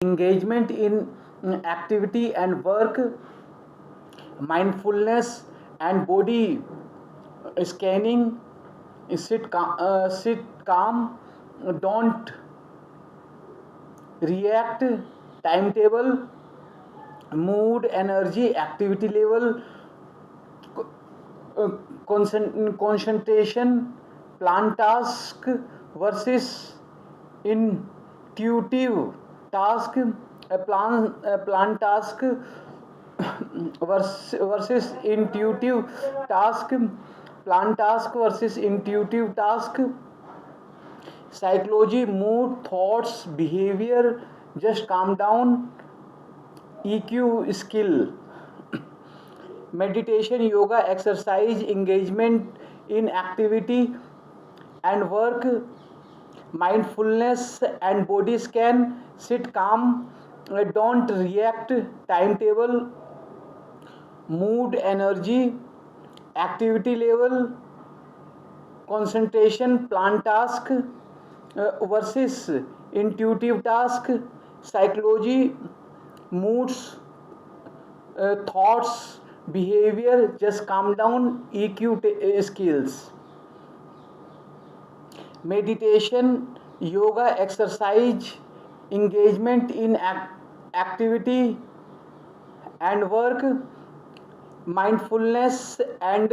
engagement in activity and work, mindfulness and body scanning, sit calm, don't react, timetable, mood, energy, activity level, uh, concentration, plan task versus intuitive task, plan task versus intuitive task, plan task versus intuitive task, psychology, mood, thoughts, behavior, just calm down, EQ skill, meditation, yoga, exercise, engagement in activity and work, mindfulness and body scan, sit calm, don't react, timetable, mood, energy, activity level, concentration, plan task versus intuitive task, psychology, moods, thoughts, behavior, just calm down, EQ skills, meditation, yoga, exercise, engagement in activity and work, mindfulness and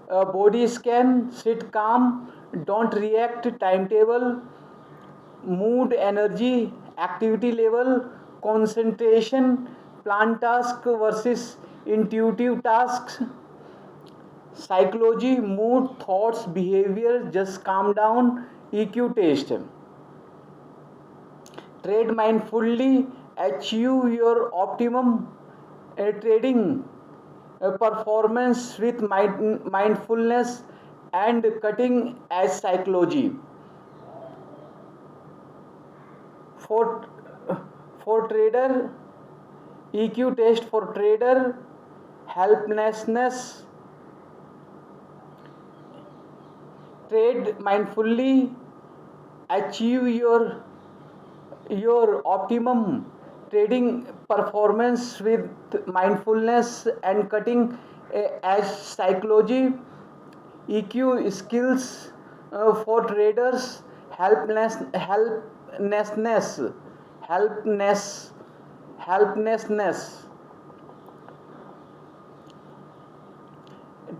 body scan, sit calm, don't react, timetable, mood, energy, activity level, concentration, plan task versus intuitive tasks, psychology, mood, thoughts, behavior, just calm down, EQ test. Trade mindfully, achieve your optimum trading performance with mindfulness and cutting edge psychology. For for trader, EQ test for trader, helplessness, trade mindfully, achieve your optimum trading performance with mindfulness and cutting edge psychology, EQ skills for traders, helplessness, helplessness, helplessness.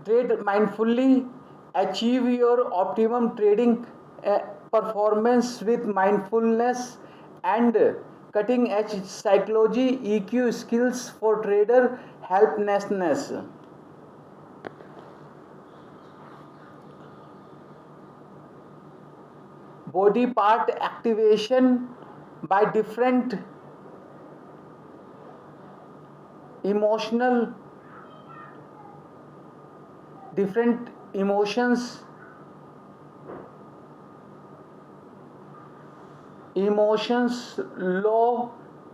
Trade mindfully, achieve your optimum trading performance with mindfulness and cutting edge psychology, EQ skills for trader, helplessness. Body part activation by different emotional different emotions, law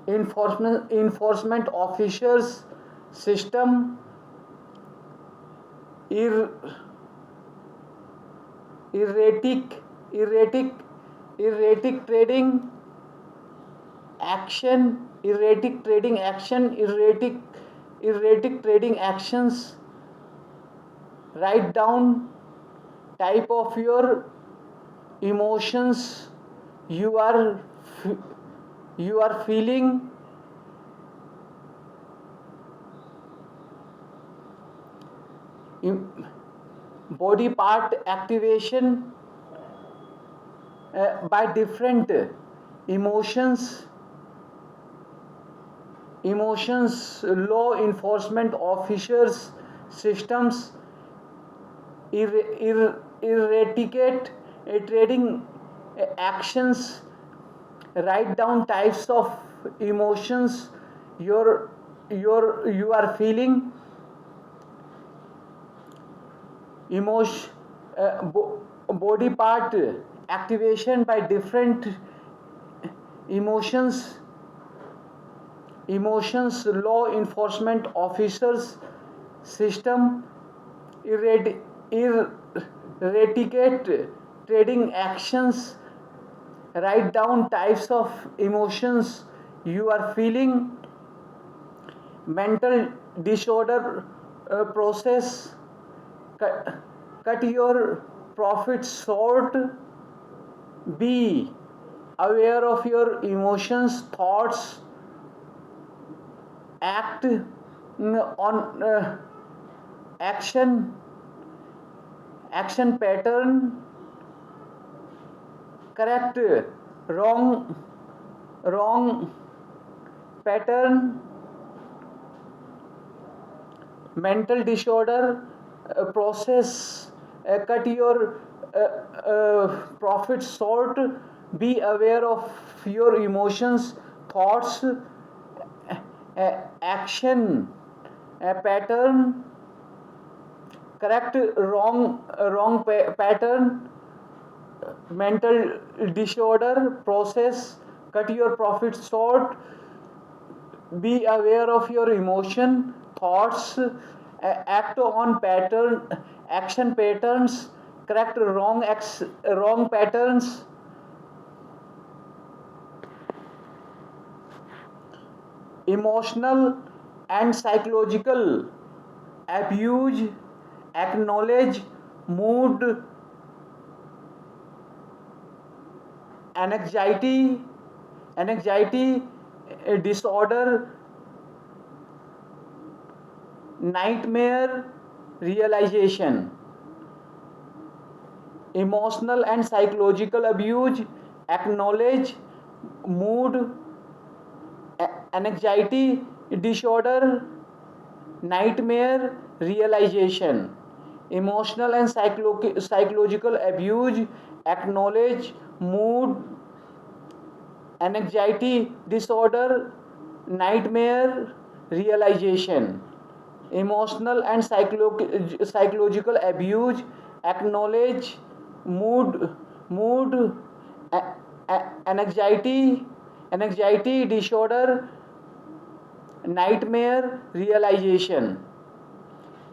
enforcement officers, system, er, erratic trading action, erratic trading actions. Write down type of your emotions you are feeling. Body part activation by different emotions, law enforcement officers, systems, eradicate trading actions. Write down types of emotions you are feeling. Body part activation by different emotions, law enforcement officers, system, eradicate trading actions. Write down types of emotions you are feeling mental disorder process. Cut your profits short. Be aware of your emotions, thoughts, act on action pattern, correct wrong wrong pattern, mental disorder process. Cut your profits short. Be aware of your emotions, thoughts, action pattern, correct wrong pattern, mental disorder process. Cut your profits short. Be aware of your emotion, thoughts, act on action patterns, correct wrong patterns. Emotional and psychological abuse, acknowledge mood, anxiety disorder, nightmare realization. Emotional and psychological abuse, acknowledge mood, anxiety disorder, nightmare realization. Emotional and psychological abuse, acknowledge mood, anxiety disorder, nightmare realization. Emotional and psychological abuse, acknowledge mood, anxiety disorder, nightmare realization.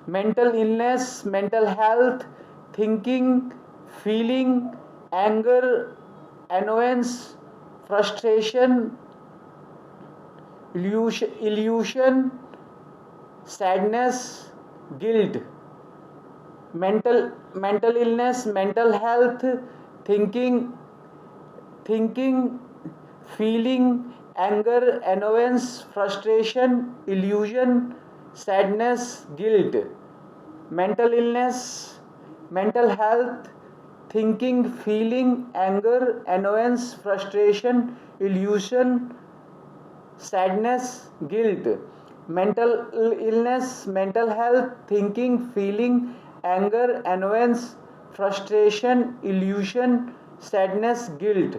Mental illness, mental health, thinking, feeling, anger, annoyance, frustration, illusion, sadness, guilt. Mental illness, mental health, thinking, feeling, anger, annoyance, frustration, illusion, sadness, guilt. Mental illness, mental health, thinking, feeling, anger, annoyance, frustration, illusion, sadness, guilt. Mental illness, mental health, thinking, feeling, anger, annoyance, frustration, illusion, sadness, guilt.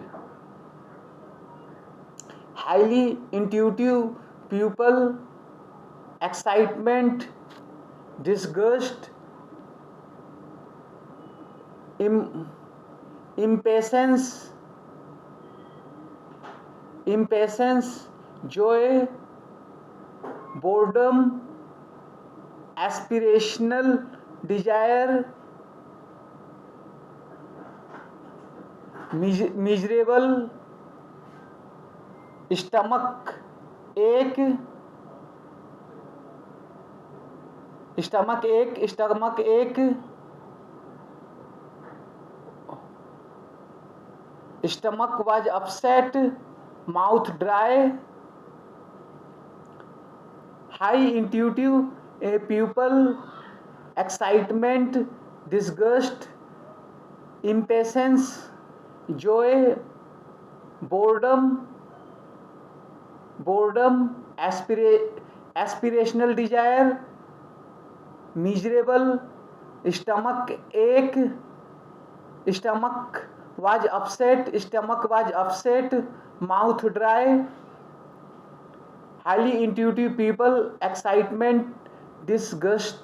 Highly intuitive people, excitement, disgust, impatience, joy, boredom, aspirational desire, miserable, stomach ache, stomach was upset, mouth dry. High intuitive people, excitement, disgust, impatience, joy, boredom, aspirational desire, miserable, stomach ache, stomach was upset, mouth dry. Highly intuitive people, excitement, disgust,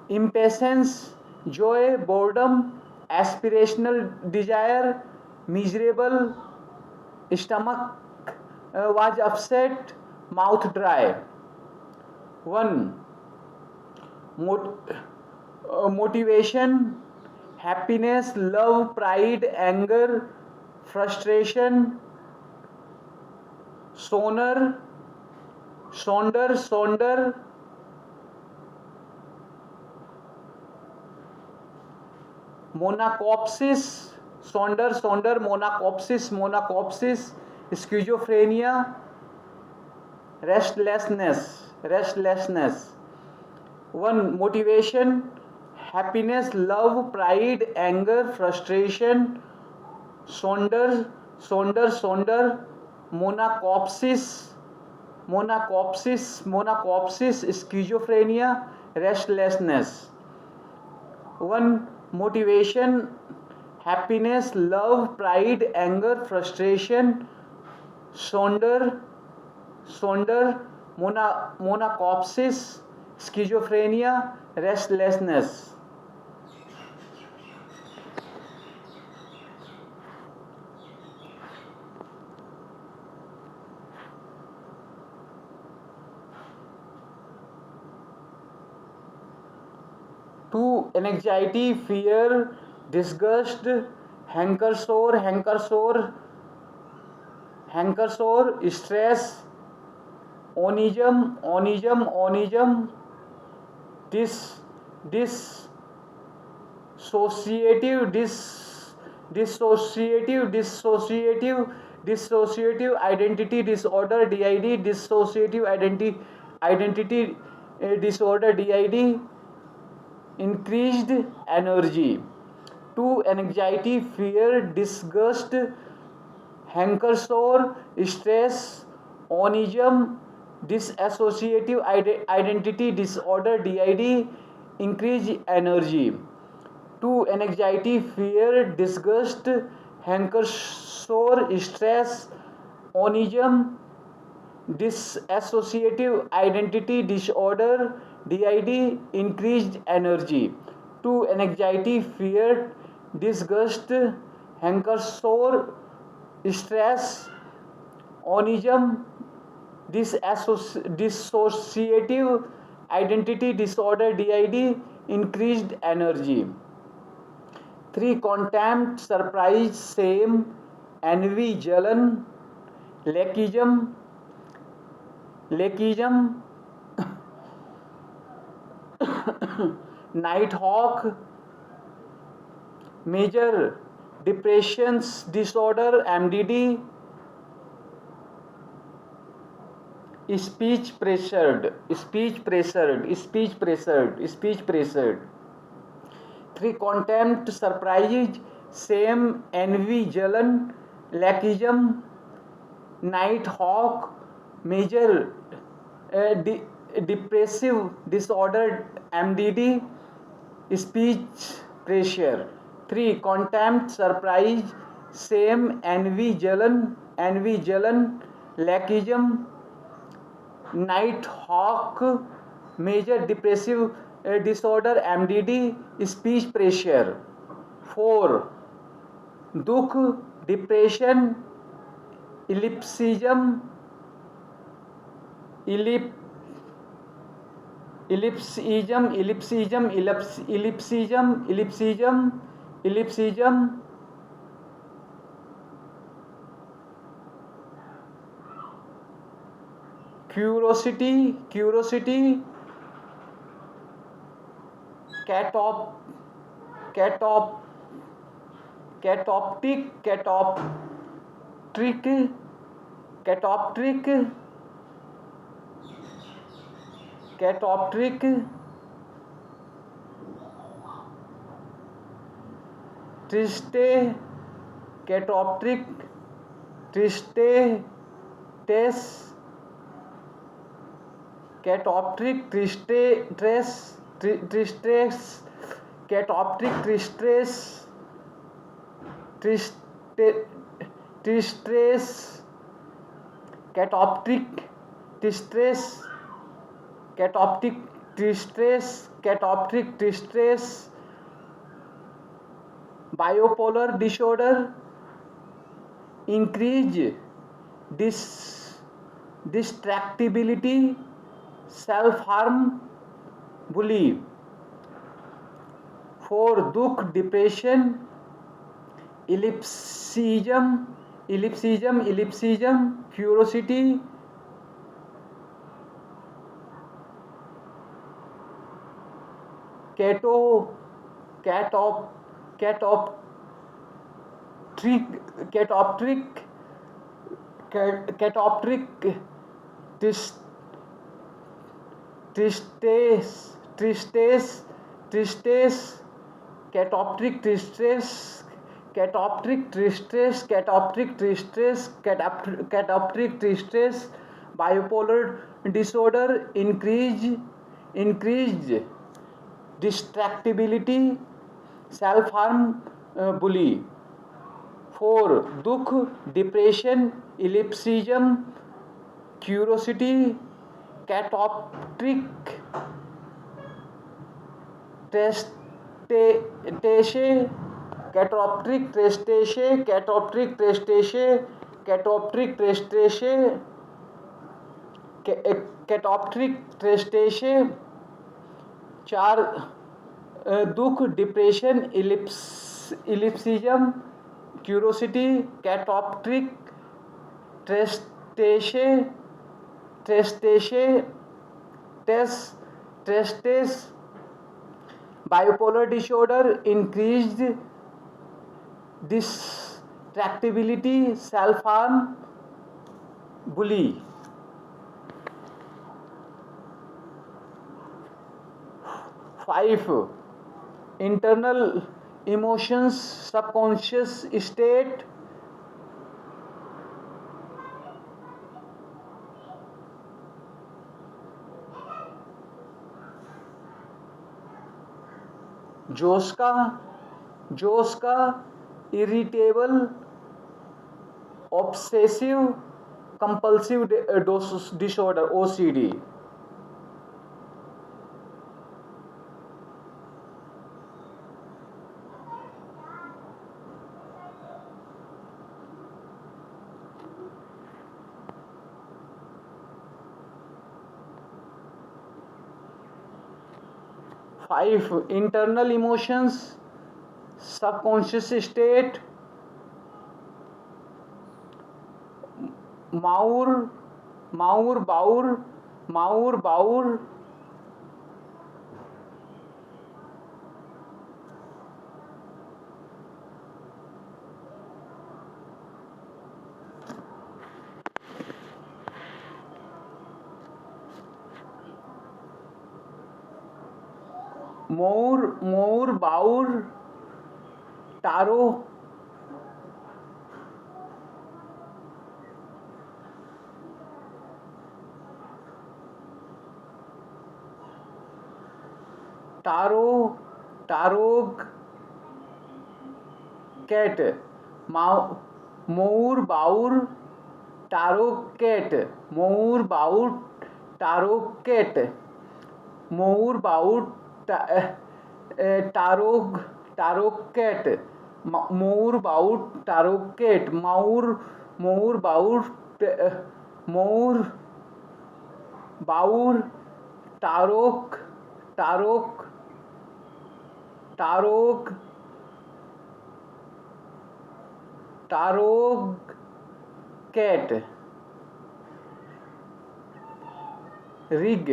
impatience, joy, boredom, aspirational desire, miserable, stomach was upset, mouth dry. 1. Motivation, happiness, love, pride, anger, frustration, soner, sonder, monacopsis, monacopsis, schizophrenia, restlessness. One, motivation, happiness, love, pride, anger, frustration, sonder, monacopsis, schizophrenia, restlessness. One, motivation, happiness, love, pride, anger, frustration, sonder, monacopsis, schizophrenia, restlessness. Two, anxiety, fear, disgust, hanker sore, stress, onism, dis, dissociative, dissociative identity disorder, DID, dissociative identity disorder, DID, increased energy. 2, anxiety, fear, disgust, hanker sore, stress, onism, dissociative identity disorder, DID, increased energy. 2, anxiety, fear, disgust, hanker sore, stress, onism, dissociative identity disorder, DID, increased energy. 2, anxiety, fear, disgust, hanker sore, stress, onism, dissociative identity disorder, DID, increased energy. 3, contempt, surprise, shame, envy, jalan, lackism, nighthawk, major depressions disorder, MDD, speech pressured. 3, contempt, surprise, shame, envy, jalan, lackism, nighthawk, major depressive disorder, MDD, speech pressure. 3, contempt, surprise, shame, envy, jalan, lackism, nighthawk, major depressive disorder, MDD, speech pressure. 4, dukh, depression, ellipsism, curiosity, catop, catoptric, triste, catoptric, tristesse, catoptric, tristesse, catoptric, tristesse, catoptric, distress, catoptric distress, bipolar disorder, increase distractibility, self-harm, bully. 4 दुख depression ellipsism curiosity cato catop catoptric catoptric tris- tristes catoptric tristes catoptric tristes bipolar disorder increased distractibility self harm bully 4 दुख depression ellipsism curiosity catoptric ट्रेस्टेशे कैटॉप्ट्रिक ट्रेस्टेशे कैटॉप्ट्रिक ट्रेस्टेशे कैटॉप्ट्रिक ट्रेस्टेशे कैटॉप्ट्रिक tristesse 4 दुख depression ellipsism curiosity catoptric tristesse tristesse bipolar disorder increased distractibility self harm bully 5 internal emotions subconscious state जोश का irritable obsessive compulsive disorder OCD 5 internal emotions subconscious state माउर बाउर मोर बाउर टारो टारोग कैट मोर बाउर टारो कैट मोर बाउर टारो कैट मोर बाउर टारोकेट मोर बाउर टारोकेट मोर बाउर टारोक कैट रिग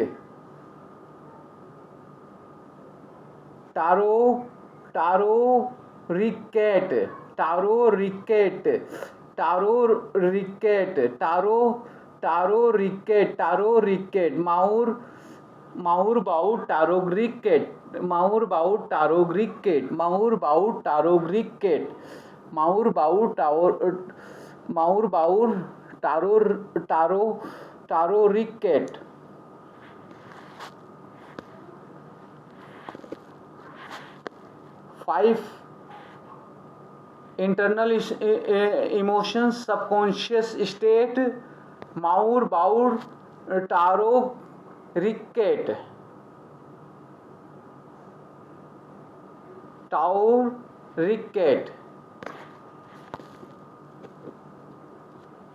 टारो रिकेट माउर बाउट टारोग रिकेट माउर बाउट टारोग रिकेट टारो रिकेट 5 internal emotions subconscious state माउर बाउर टारो रिकेट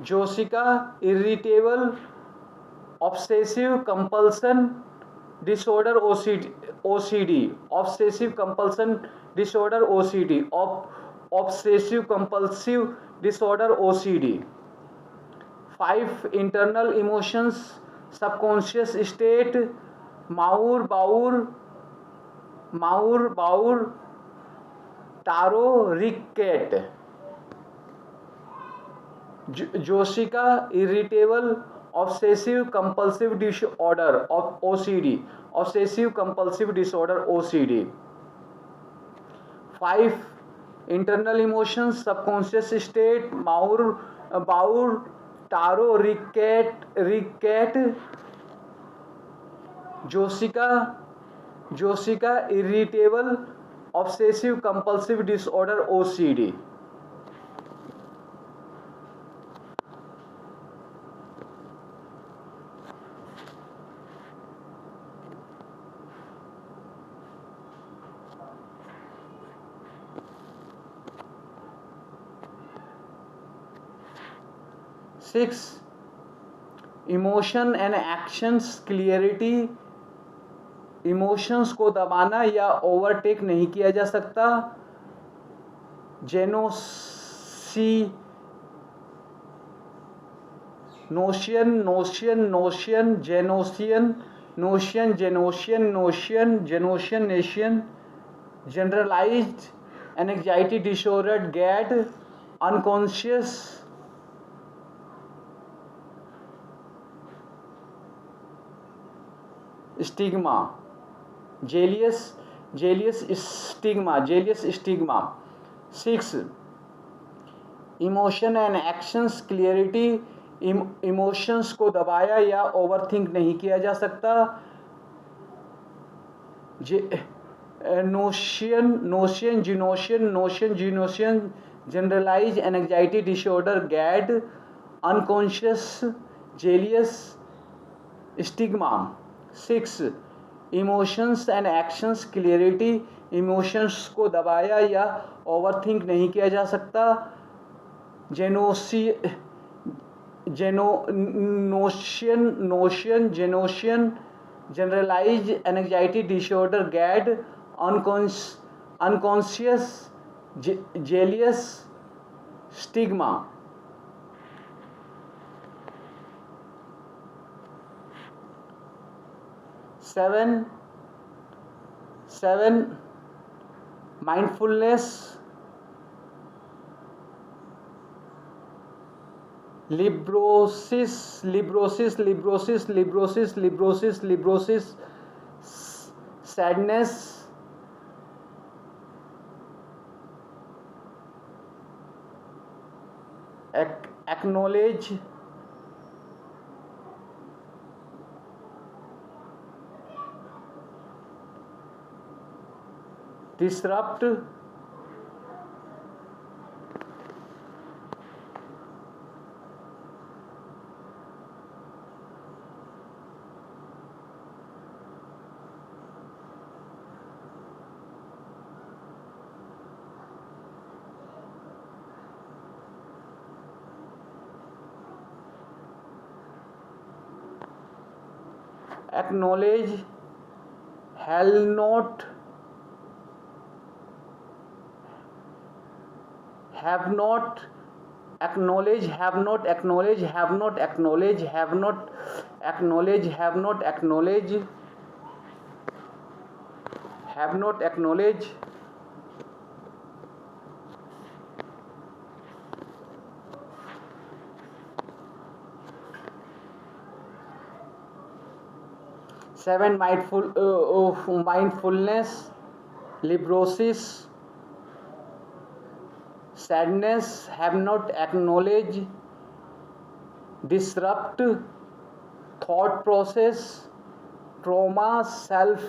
जोशिका irritable obsessive compulsion disorder OCD, obsessive compulsion disorder OCD, obsessive compulsive disorder OCD. 5 internal emotions subconscious state, Maur Baur Taro Ricket. Joshika irritable obsessive compulsive disorder of OCD, obsessive compulsive disorder OCD. 5 internal emotions subconscious state, Baur Taro Ricket. Joshika irritable obsessive compulsive disorder OCD. Six, emotion and actions clarity. Emotions को दबाना या overtake नहीं किया जा सकता. जेनोसियन generalized anxiety disorder GAD unconscious stigma jealous stigma. 6 emotion and actions clarity. Emotions को दबाया या ओवरथिंक नहीं किया जा सकता. नोशियन generalize anxiety disorder GAD unconscious jealous stigma. 6 emotions and actions clarity. Emotions को दबाया या ओवरथिंक नहीं किया जा सकता. जेनोशियन generalize anxiety disorder GAD unconscious jealous stigma. 7 mindfulness, librosis, sadness, acknowledge, disrupt, acknowledge, have not, acknowledge, have not, acknowledge, have not, acknowledge, have not, acknowledge, have not, acknowledge, have not, acknowledge. Seven mindfulness, librosis, sadness, have not, acknowledge, disrupt, thought process, trauma, self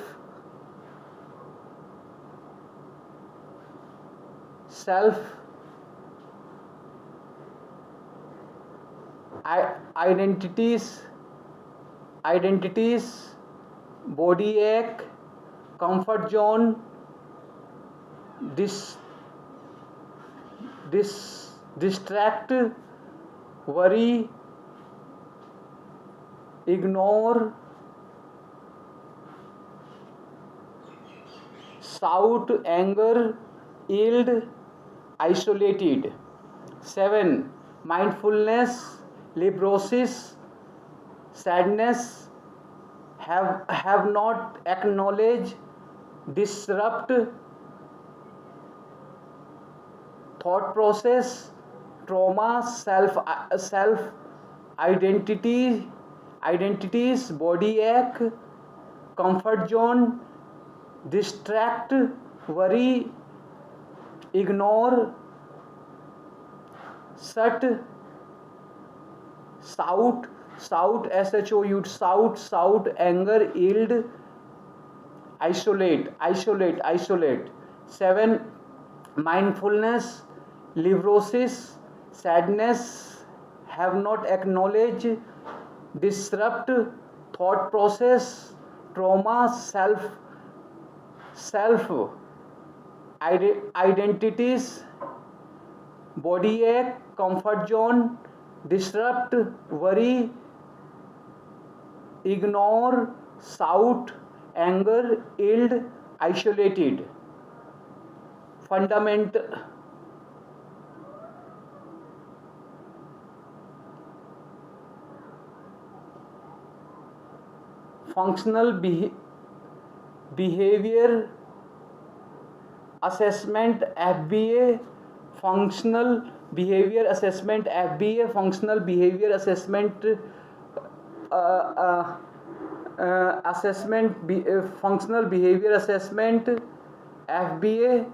identities, body ache, comfort zone, distract, worry, ignore, shout, anger, yield, isolated. 7. Mindfulness, librosis, sadness, have not, acknowledge, disrupt, thought process, trauma, self identities, body ache, comfort zone, distract, worry, ignore, shut, shout, shout, anger, yield, isolate. 7. Mindfulness, librosis, sadness, have not, acknowledge, disrupt, thought process, trauma, self identities, body ache, comfort zone, disrupt, worry, ignore, shout, anger, yield, isolated. Fundamental functional behavior assessment, FBA, functional behavior assessment, FBA, functional behavior assessment, functional behavior assessment, FBA,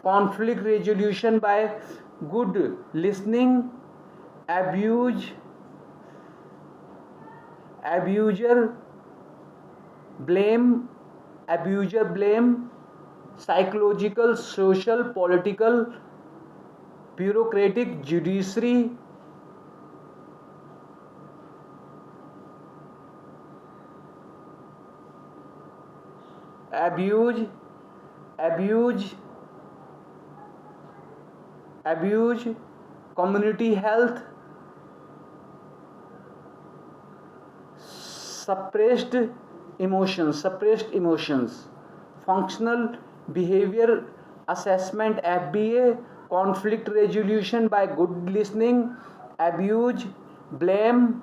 conflict resolution by good listening, abuser blame, psychological, social, political, bureaucratic, judiciary, abuse, community health, suppressed emotions, functional behavior assessment, FBA, conflict resolution by good listening, abuser blame,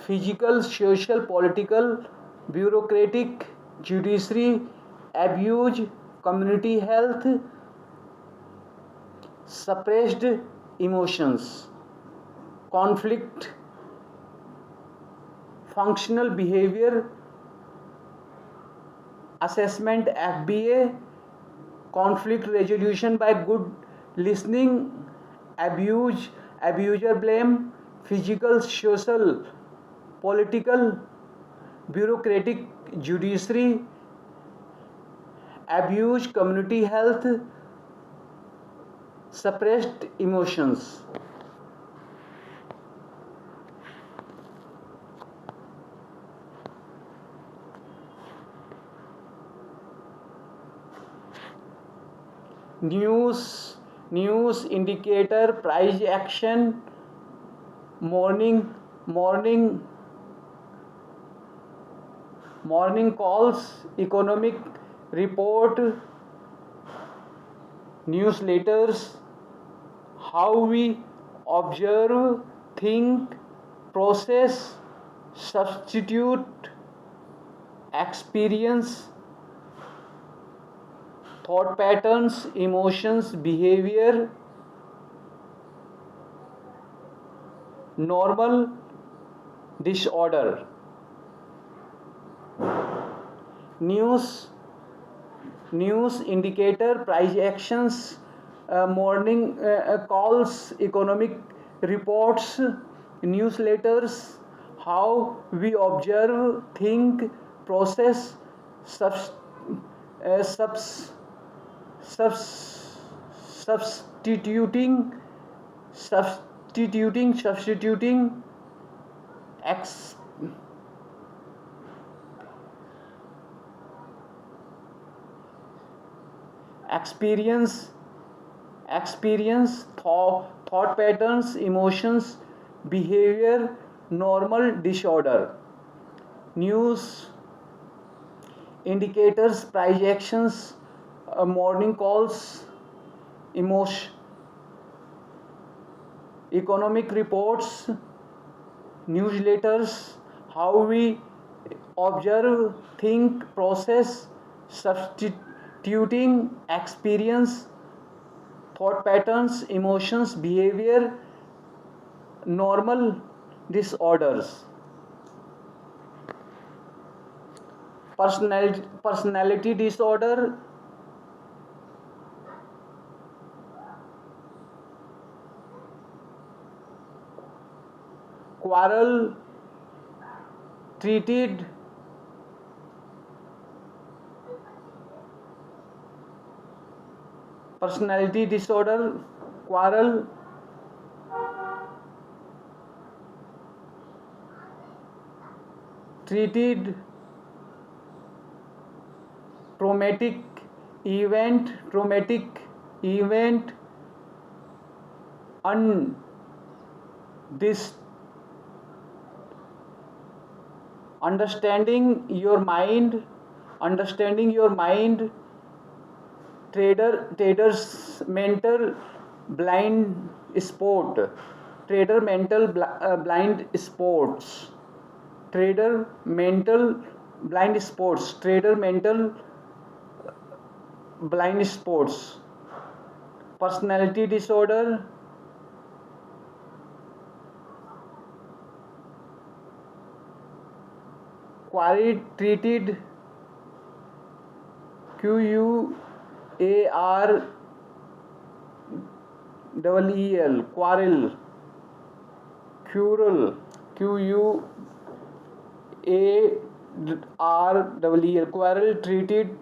physical, social, political, bureaucratic, judiciary, abuse, community health, suppressed emotions, conflict, functional behavior assessment, FBA, conflict resolution by good listening, abuser blame, physical, social, political, bureaucratic, judiciary, abuse, community health, suppressed emotions. News indicator, price action, morning calls, economic report, newsletters, how we observe, think, process, substitute, experience, thought patterns, emotions, behavior, normal, disorder. News indicator, price actions, morning calls, economic reports, newsletters, how we observe, think, process, substituting, experience, thought patterns, emotions, behavior, normal, disorder. News indicators, projections, morning calls, emotion, economic reports, newsletters, how we observe, think, process, substituting experience, thought patterns, emotions, behavior, normal disorders. Personality disorder, quarrel treated personality disorder, quarrel treated traumatic event, this understanding your mind, traders mental blind spot, trader mental blind sports, trader mental blind sports, trader mental blind sports. Personality disorder, quarry treated, QUAREL, quarrel, quarrel, QUAREL, quarrel treated,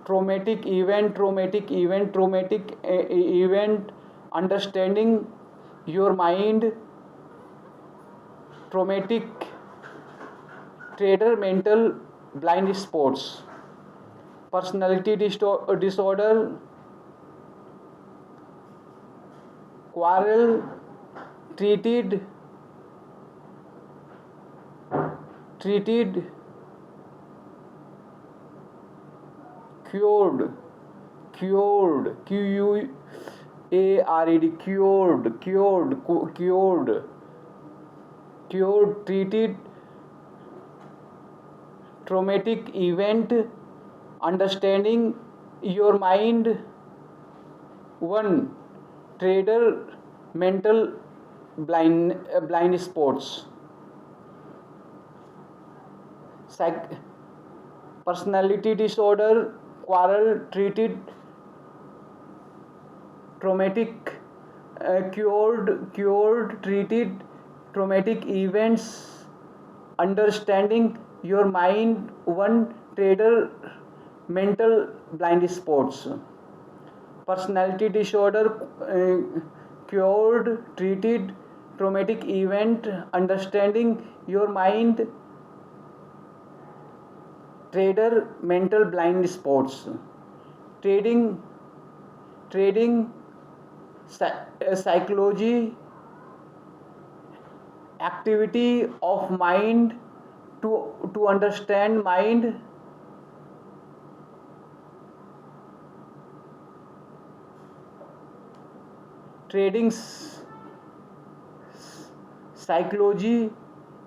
traumatic event, understanding your mind, traumatic, trader mental blind spots. Personality disorder, quarrel treated, cured, cured treated, traumatic event, understanding your mind, one, trader mental blind spots. Personality disorder, quarrel treated, traumatic, cured treated, traumatic events, understanding your mind, one, trader mental blind spots. Personality disorder, cured treated, traumatic event, understanding your mind, trader mental blind spots. Trading psychology, activity of mind to understand mind, trading psychology,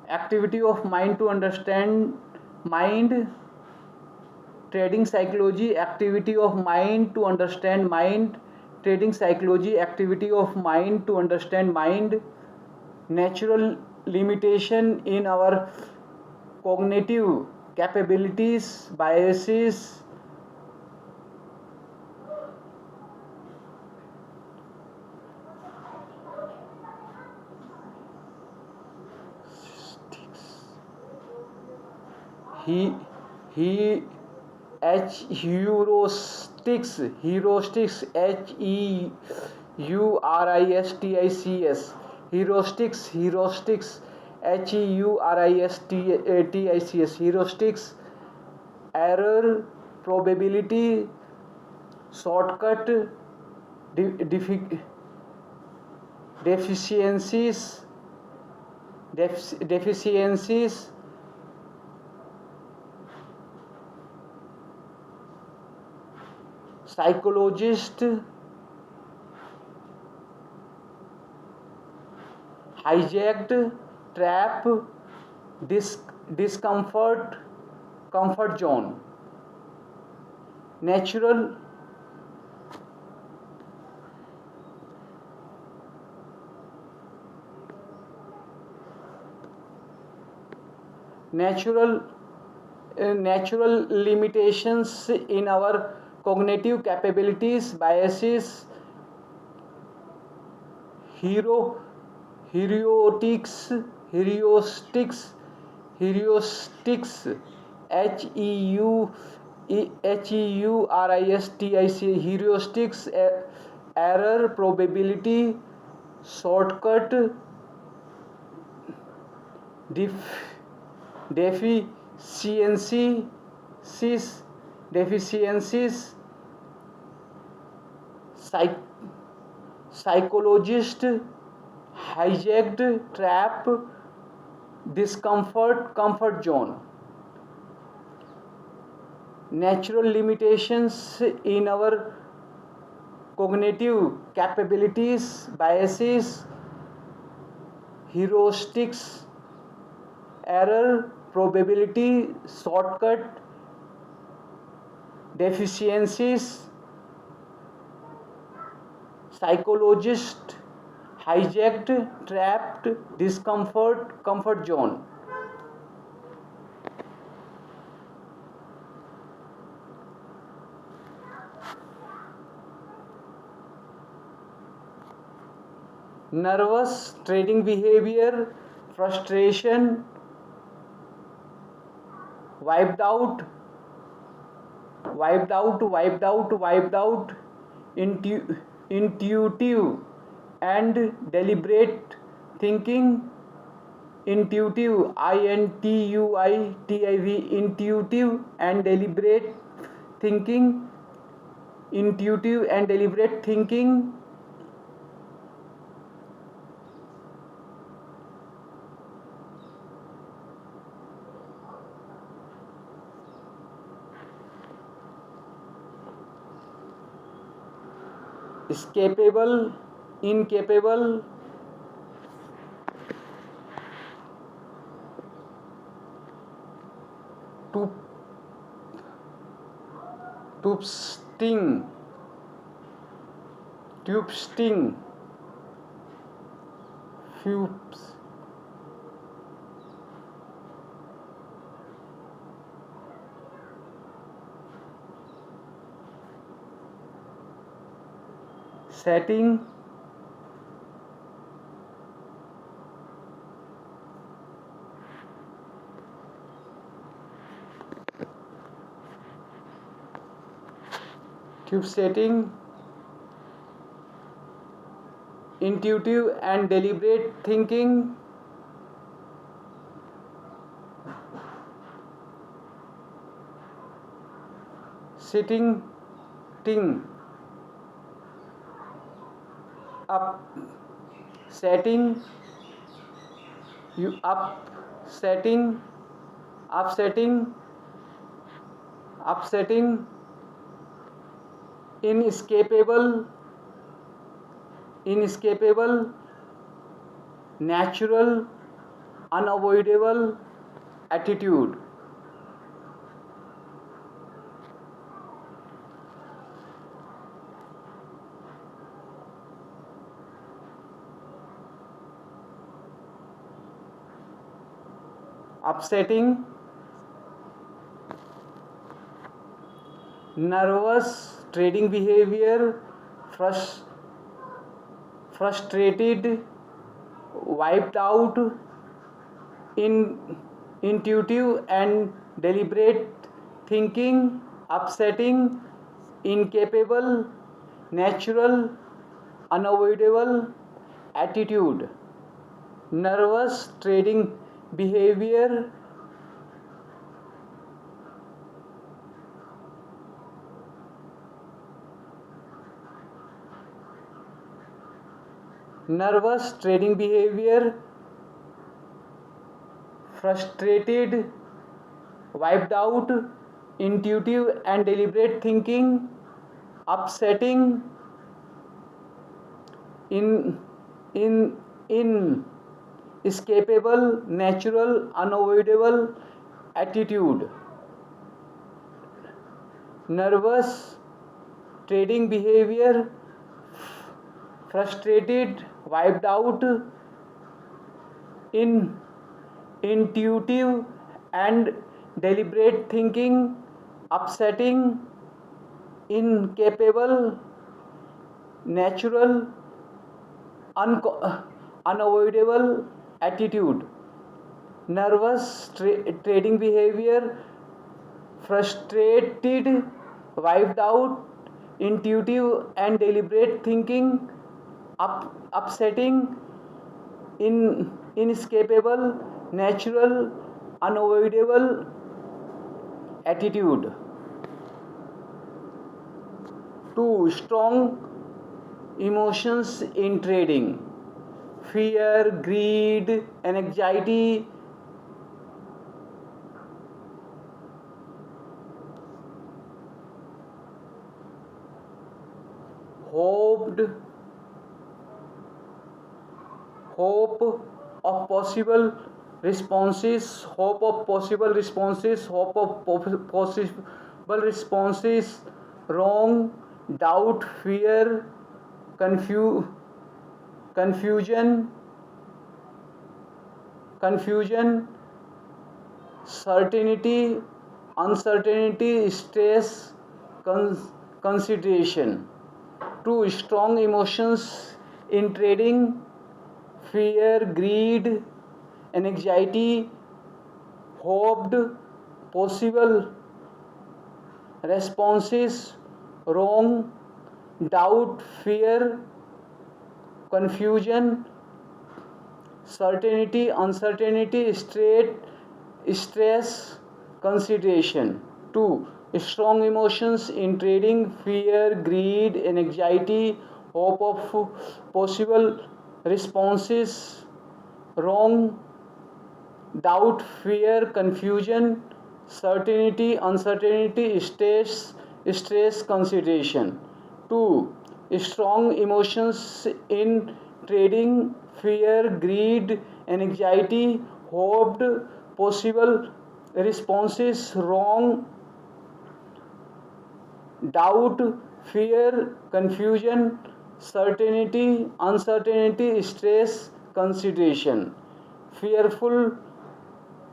activity of mind to understand mind, trading psychology, activity of mind to understand mind, trading psychology, activity of mind to understand mind, natural limitation in our cognitive capabilities, biases, he heuristics, heuristics, heuristics, heuristics, error, probability, shortcut, deficiencies, deficiencies, psychologist, hijacked, trap, discomfort, comfort zone, natural, natural natural limitations in our cognitive capabilities, biases, hero heuristics heuristics heuristics heuristics heuristics, error, probability, shortcut, deficiencies deficiencies, psychologist, hijacked, trap, discomfort, comfort zone, natural limitations in our cognitive capabilities, biases, heuristics, error, probability, shortcut, deficiencies, psychologist, hijacked, trapped, discomfort, comfort zone. Nervous, trading behavior, frustration, wiped out, wiped out, intuitive and deliberate thinking, intuitive, intuitive and deliberate thinking, intuitive and deliberate thinking, escapable, incapable, to sting, tube sting, fubes, setting, tube setting, intuitive and deliberate thinking, sitting, ting, up, setting, you upsetting, upsetting, upsetting, inescapable, inescapable, natural, unavoidable, attitude, upsetting, nervous, trading behavior, frustrated, wiped out, intuitive and deliberate thinking, upsetting, incapable, natural, unavoidable, attitude, nervous, trading behavior, nervous, trading behavior, frustrated, wiped out, intuitive and deliberate thinking, upsetting, in inescapable, natural, unavoidable, attitude, nervous, trading behavior, frustrated, wiped out, intuitive and deliberate thinking, upsetting, incapable, natural, unavoidable, attitude, nervous, trading behavior, frustrated, wiped out, intuitive and deliberate thinking, upsetting, inescapable, natural, unavoidable, attitude. 2. Strong emotions in trading: fear, greed, anxiety, hope of possible responses, hope of possible responses, wrong, doubt, fear, confusion, certainty, uncertainty, stress, consideration. 2. Strong emotions in trading: fear, greed, anxiety, hoped, possible responses, wrong, doubt, fear, confusion, certainty, uncertainty, stress, consideration. 2. Strong emotions in trading: fear, greed, anxiety, hope of possible responses, wrong, doubt, fear, confusion, certainty, uncertainty, stress, consideration. 2. Strong emotions in trading: fear, greed, anxiety, hoped, possible responses, wrong, doubt, fear, confusion, certainty, uncertainty, stress, consideration. Fearful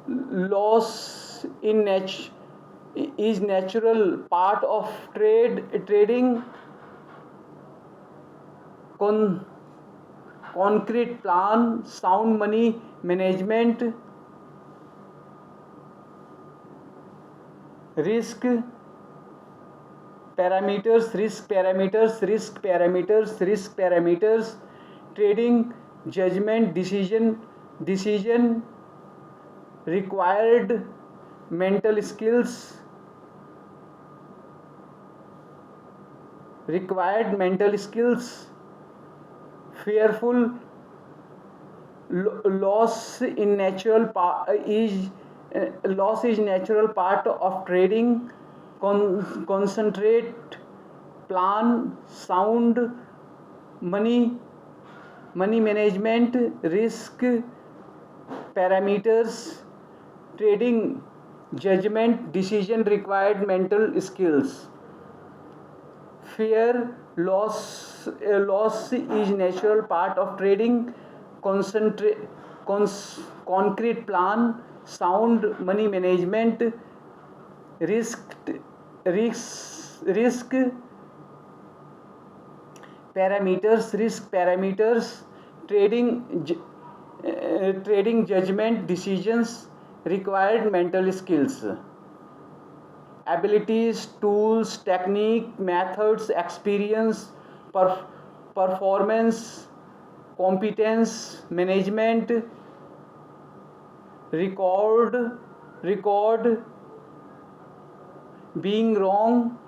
loss is natural part of trading. Concrete plan, sound money management, risk parameters, trading judgment, decision, required mental skills, fearful loss is natural part of trading. Concentrate plan, sound money management, risk parameters, trading judgment, decision, required mental skills. Fear loss is natural part of trading. Concrete plan, sound money management, risk parameters, trading judgment, decisions, required mental skills. Abilities, tools, technique, methods, experience, performance, competence, management, record, being wrong,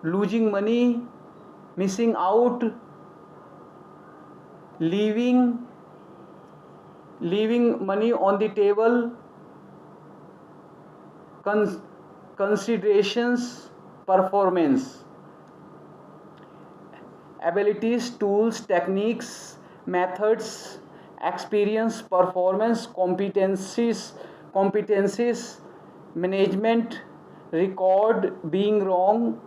losing money, missing out, leaving leaving money on the table, considerations, performance. Abilities, tools, techniques, methods, experience, performance, competencies, management, record, being wrong,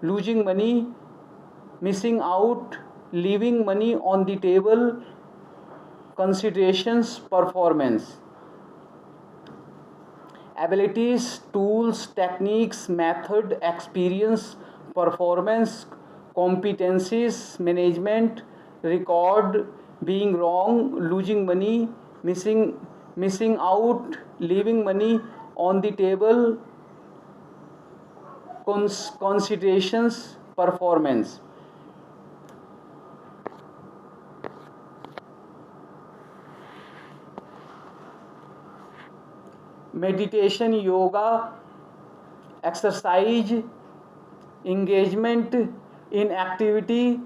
losing money, missing out, leaving money on the table, considerations, performance. Abilities, tools, techniques, method, experience, performance, competencies, management, record, being wrong, losing money, missing out, leaving money on the table, considerations, performance. Meditation, yoga, exercise, engagement in activity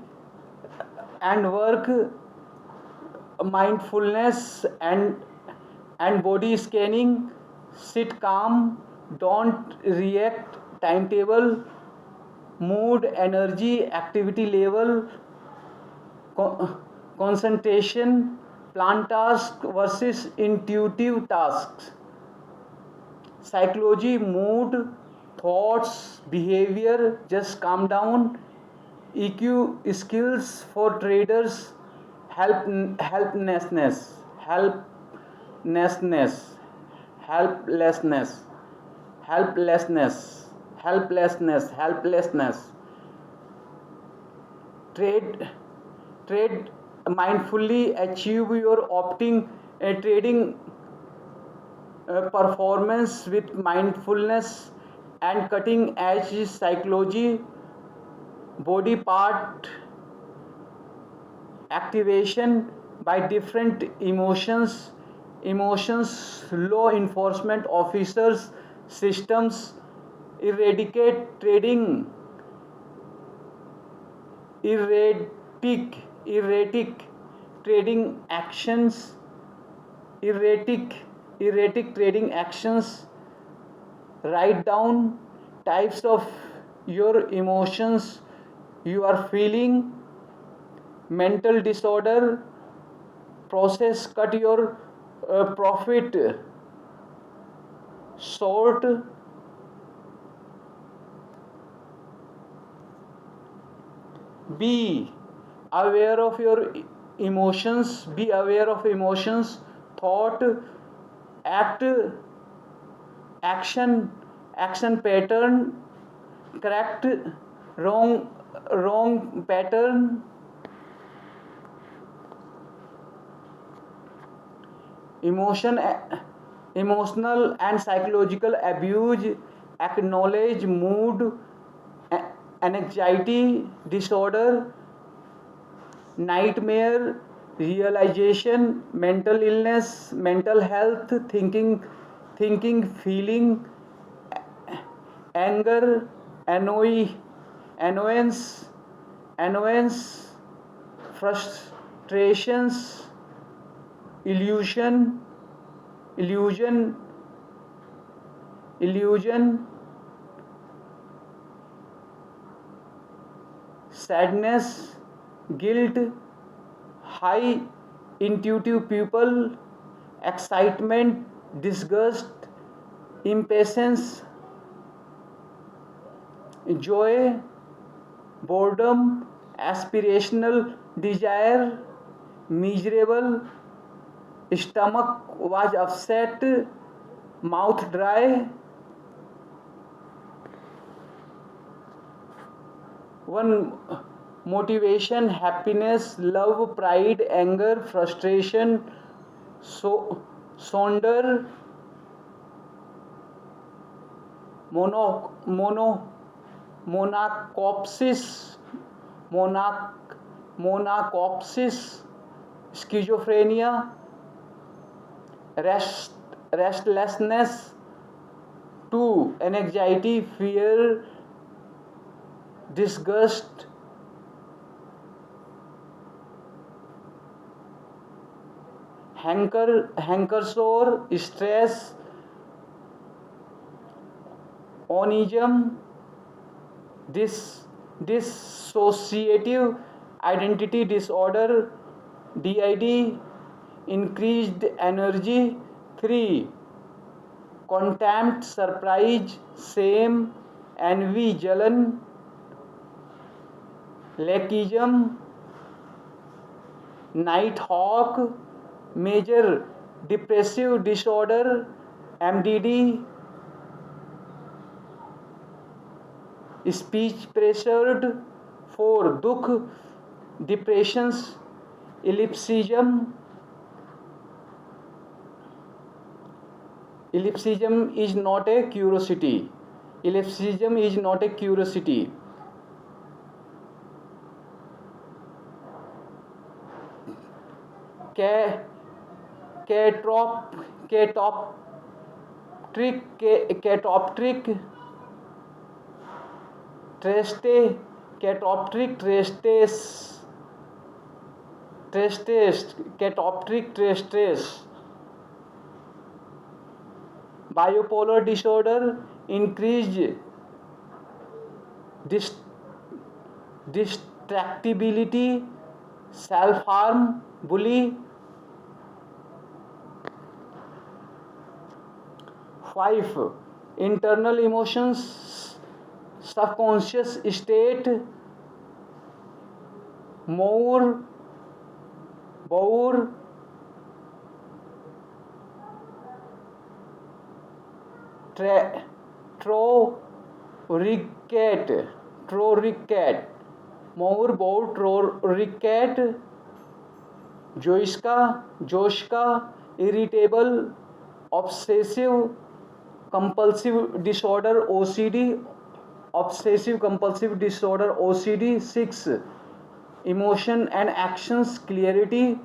and work, mindfulness and body scanning, sit calm, don't react, timetable, mood, energy, activity level, concentration, plan task versus intuitive tasks, psychology, mood, thoughts, behavior, just calm down, EQ, skills for traders, helplessness, helplessness, helplessness, helplessness, helplessness, helplessness. Trade mindfully, achieve your trading performance with mindfulness and cutting edge psychology, body part activation by different emotions, law enforcement officers, systems, eradicate trading, erratic trading actions, erratic trading actions. Write down types of your emotions you are feeling, mental disorder, process, cut your profit short, be aware of your emotions, be aware of emotions, thought, act, action pattern, correct wrong pattern. Emotional and psychological abuse, acknowledge mood, anxiety disorder, nightmare, realization, mental illness, mental health, thinking, feeling, anger, annoyance, frustrations, illusion, sadness, guilt, high intuitive people, excitement, disgust, impatience, joy, boredom, aspirational desire, miserable, stomach was upset, mouth dry. One, motivation, happiness, love, pride, anger, frustration, sonder, monacopsis, schizophrenia, restlessness. 2, anxiety, fear, disgust, hanker sore, stress, onism, dissociative identity disorder, DID, increased energy. 3. Contempt, surprise, shame, envy, jalan, lackism, nighthawk, major depressive disorder, MDD, speech pressured. 4. Dukh, depressions, ellipsism. Ellipsism is not a curiosity. Ellipsism is not a curiosity. Catoptric, trastes, bipolar disorder, increased distractibility, self-harm, bully. 5. Internal emotions, subconscious state, more, bore, troricat, more, bore, troricat, joshka, irritable, obsessive compulsive disorder, OCD, obsessive compulsive disorder, OCD. 6. Emotion and actions, clarity,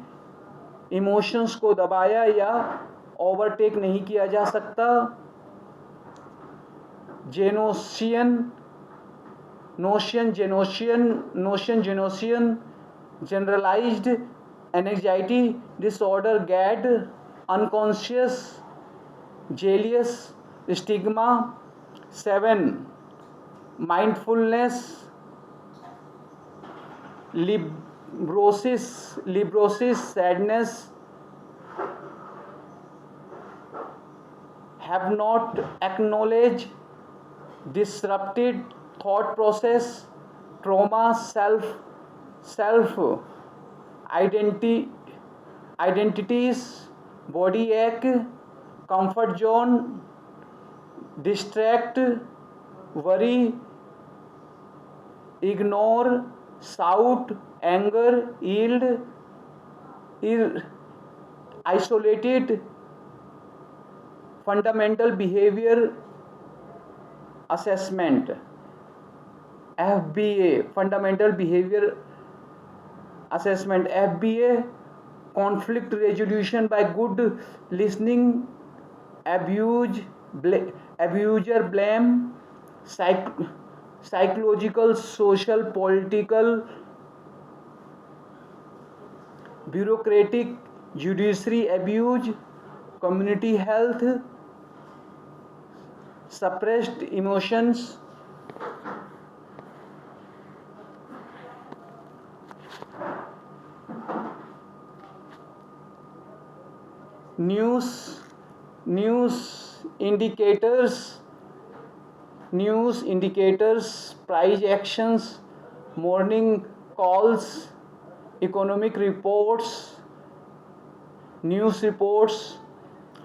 emotions को दबाया या overtake नहीं किया जा सकता. Notion जेनोसियन, generalized anxiety disorder, GAD, unconscious, jealous, stigma. 7. Mindfulness, librosis, sadness, have not acknowledged, disrupted thought process, trauma, self identities, body ache, comfort zone, distract, worry, ignore, shout, anger, yield, isolated, fundamental behavior assessment, FBA, fundamental behavior assessment, FBA, conflict resolution by good listening, abuser blame, psychological, social, political, bureaucratic, judiciary abuse, community health, suppressed emotions. News indicators, price actions, morning calls, economic reports, news reports,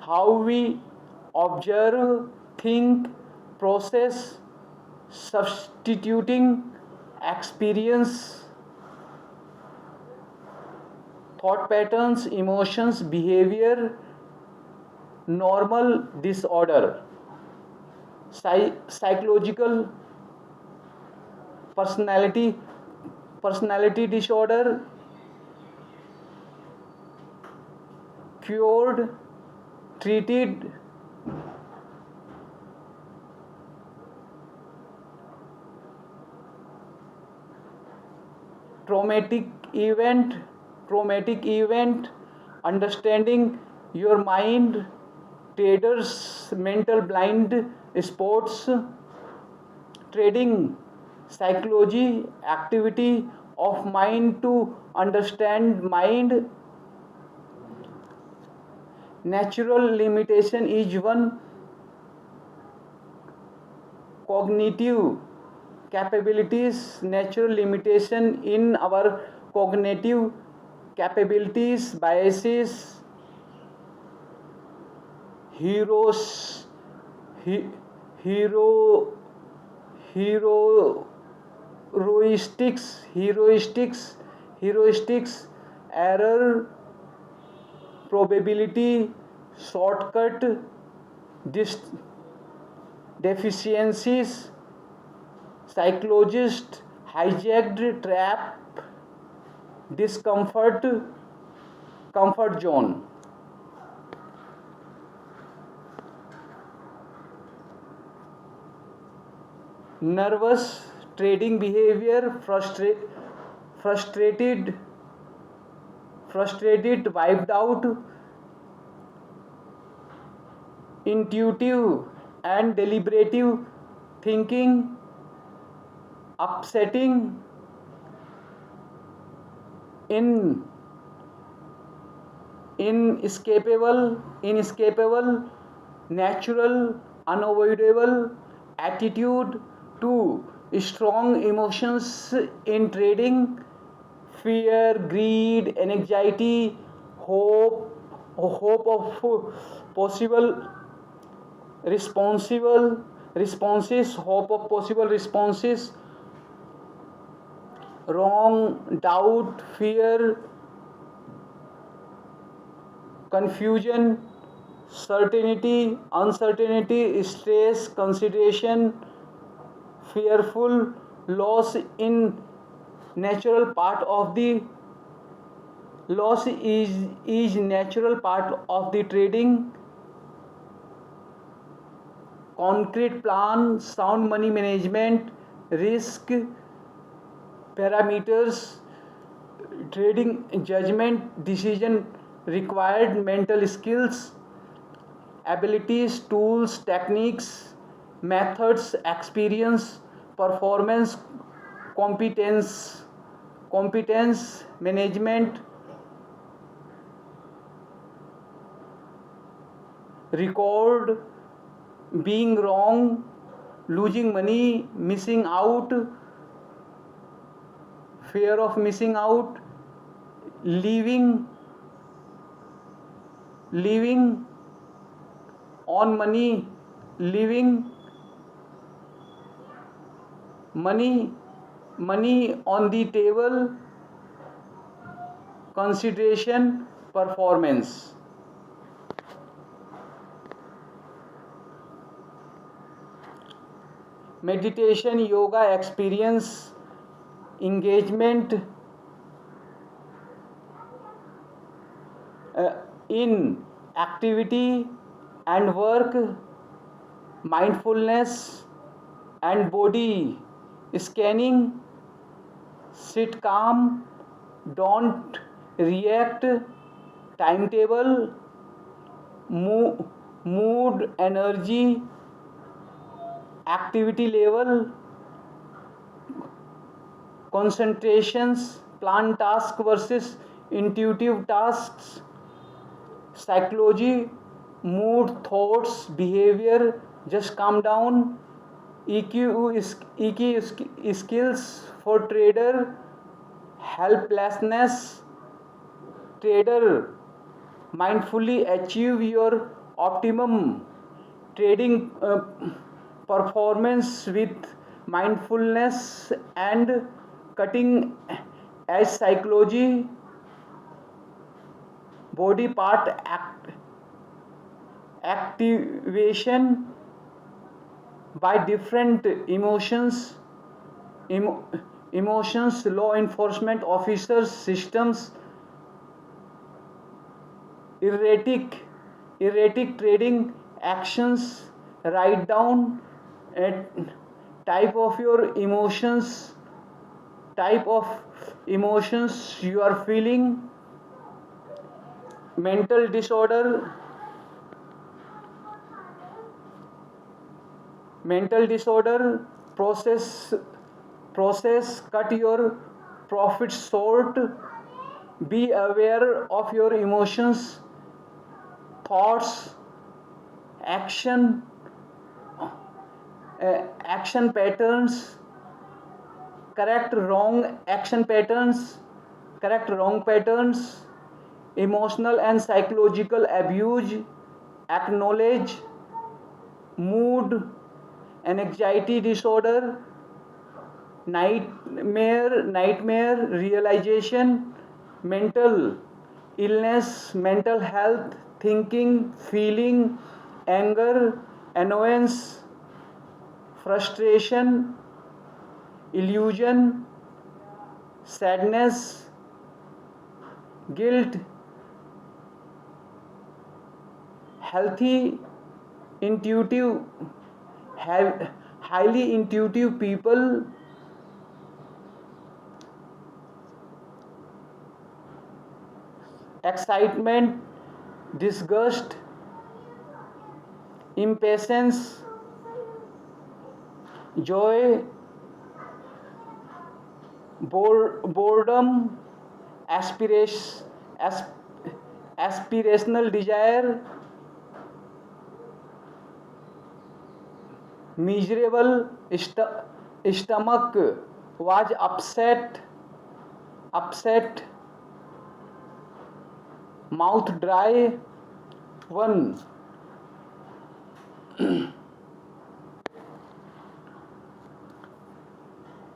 how we observe, think, process, substituting, experience, thought patterns, emotions, behavior, normal, disorder, psychological, personality disorder, cured, treated, traumatic event, understanding your mind, traders mental blind spots, trading psychology, activity of mind to understand mind. Natural limitation is one cognitive capabilities, natural limitation in our cognitive capabilities, biases, heroes, he, hero, hero, heroistics, error, probability, shortcut, dis- deficiencies, psychologist, hijacked trap, discomfort, comfort zone. Nervous trading behavior, frustrated, wiped out, intuitive and deliberative thinking, upsetting, inescapable, natural, unavoidable attitude to strong emotions in trading, fear, greed, anxiety, hope of possible responses, hope of possible responses, wrong, doubt, fear, confusion, certainty, uncertainty, stress, consideration, fearful, loss in natural part of the loss is natural part of the trading, concrete plan, sound money management, risk parameters, trading judgment, decision required, mental skills, abilities, tools, techniques, methods, experience, performance, competence management, record, being wrong, losing money, missing out, fear of missing out, leaving on money, leaving money on the table, consideration, performance. Meditation, yoga, experience, engagement in activity and work, mindfulness and body scanning, sit calm, don't react, timetable, mood, energy, activity level, concentrations, plan task versus intuitive tasks, psychology, mood, thoughts, behavior, just calm down, EQ skills for trader, helplessness, trader mindfully achieve your optimum trading performance with mindfulness and cutting edge psychology, body part activation by different emotions, law enforcement officers, systems, erratic trading actions, write down a type of your emotions, type of emotions you are feeling, mental disorder, process cut your profit short. Be aware of your emotions, thoughts, action action patterns. Correct wrong patterns. Emotional and psychological abuse. Acknowledge mood and anxiety disorder. Nightmare realization. Mental illness, mental health, thinking, feeling, anger, annoyance, frustration, illusion, sadness, guilt. Healthy, intuitive, highly intuitive people excitement, disgust, impatience, joy, boredom, aspirational desire, miserable stomach, was upset, mouth dry. 1.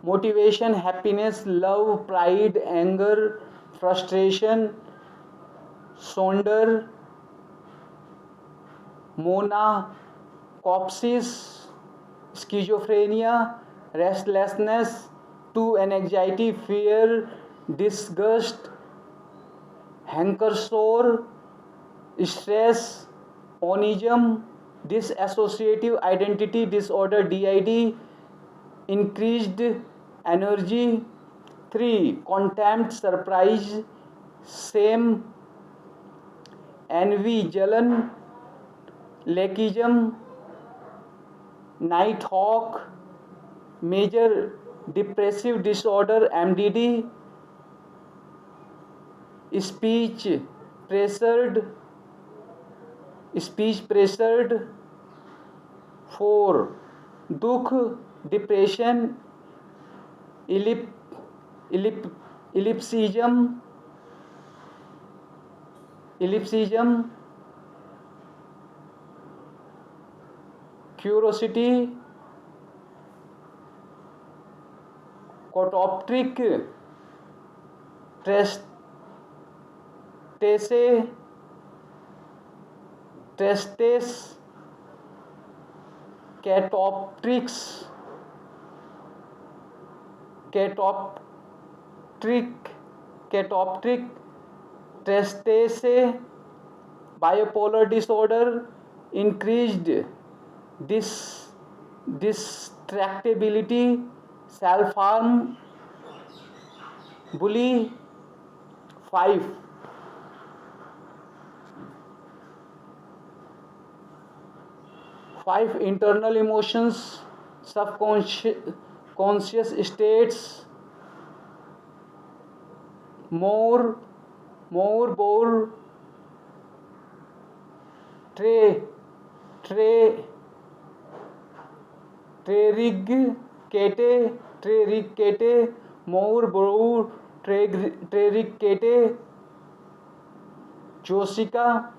Motivation, happiness, love, pride, anger, frustration, sonder, monachopsis, schizophrenia, restlessness. 2. Anxiety, fear, disgust, hanker sore, stress, onism, dissociative identity disorder DID, increased energy. 3. Contempt, surprise, shame, envy, jalan, lackism, night hawk, major depressive disorder MDD, speech pressured. 4. दुख, depression, ellipsism, curiosity, catoptric, tristesse, catoptrics, tristesse, bipolar disorder, increased distractibility, self harm, bully. 5 internal emotions, subconscious states, more bore, trericate, more bore, trericate, Josika,